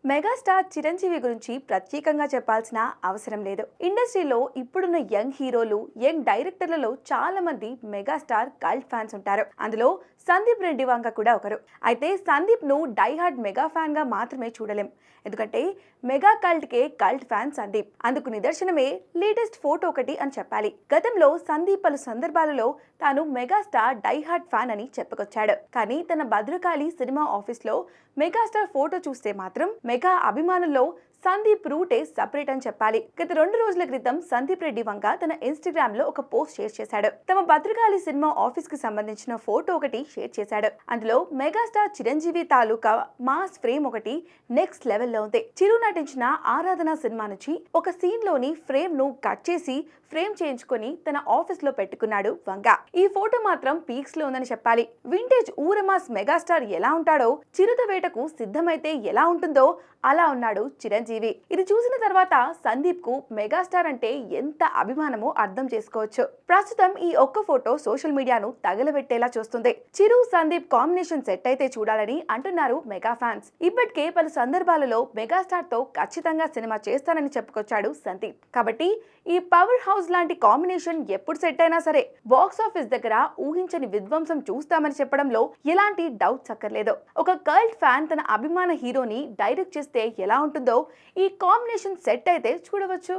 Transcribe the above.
Megastar Chiranjeevi గురించి ప్రత్యేకంగా చెప్పాల్సిన అవసరం లేదు. ఇండస్ట్రీలో ఇప్పుడున్న యంగ్ హీరోలు, యంగ్ డైరెక్టర్లలో చాలా మంది మెగాస్టార్ కల్ట్ ఫ్యాన్స్ ఉంటారు. అందులో సందీప్ రెడ్డి వంగ కూడా ఒకరు. అయితే సందీప్ ను డైహార్డ్ మెగా ఫ్యాన్ గా మాత్రమే చూడలేం. ఎందుకంటే మెగా కల్ట్ కే కల్ట్ ఫ్యాన్ సందీప్. అందుకు నిదర్శనమే లేటెస్ట్ ఫోటో ఒకటి అని చెప్పాలి. గతంలో సందీప్ పలు సందర్భాలలో తాను మెగాస్టార్ డైహార్డ్ ఫ్యాన్ అని చెప్పుకొచ్చాడు. కానీ తన భద్రకాళి సినిమా ఆఫీస్ లో మెగాస్టార్ ఫోటో చూస్తే మాత్రం మెగా అభిమానుల్లో సందీప్ రూటే సపరేట్ అని చెప్పాలి. గత 2 రోజుల క్రితం సందీప్ రెడ్డి వంక తన ఇన్స్టాగ్రామ్ లో ఒక పోస్ట్ షేర్ చేశాడు. తమ భద్రకాళి సినిమా ఆఫీస్ కి సంబంధించిన ఫోటో ఒకటి షేర్ చేశాడు. అందులో మెగాస్టార్ చిరంజీవి తాలూకా మాస్ ఫ్రేమ్ ఒకటి నెక్స్ట్ లెవెల్ లో ఉంది. చిరు నటించిన ఆరాధన సినిమా నుంచి ఒక సీన్ లోని ఫ్రేమ్ ను కట్ చేసి ఫ్రేమ్ చేయించుకొని తన ఆఫీస్ లో పెట్టుకున్నాడు వంగ. ఈ ఫోటో మాత్రం పీక్స్ లో ఉందని చెప్పాలి. వింటేజ్ ఊరమాస్ మెగాస్టార్ ఎలా ఉంటాడో, చిరుత వేటకు సిద్ధమైతే ఎలా ఉంటుందో అలా ఉన్నాడు చిరంజీవి. ఇది చూసిన తర్వాత సందీప్ కు మెగాస్టార్ అంటే ఎంత అభిమానమో అర్థం చేసుకోవచ్చు. ప్రస్తుతం ఈ ఒక్క ఫోటో సోషల్ మీడియాను తగలబెట్టేలా చూస్తుంది. చిరు సందీప్ కాంబినేషన్ సెట్ అయితే చూడాలని అంటున్నారు మెగా ఫ్యాన్స్. ఇప్పటికే పలు సందర్భాలలో మెగాస్టార్ తో ఖచ్చితంగా సినిమా చేస్తానని చెప్పుకొచ్చాడు సందీప్. కాబట్టి ఈ పవర్ హౌస్ లాంటి కాంబినేషన్ ఎప్పుడు సెట్ అయినా సరే బాక్స్ ఆఫీస్ దగ్గర ఊహించని విధ్వంసం చూస్తామని చెప్పడంలో ఎలాంటి డౌట్స్ అక్కర్లేదు. ఒక కల్ట్ ఫ్యాన్ తన అభిమాన హీరోని డైరెక్ట్ చేస్తే ఎలా ఉంటుందో ఈ కాంబినేషన్ సెట్ అయితే చూడవచ్చు.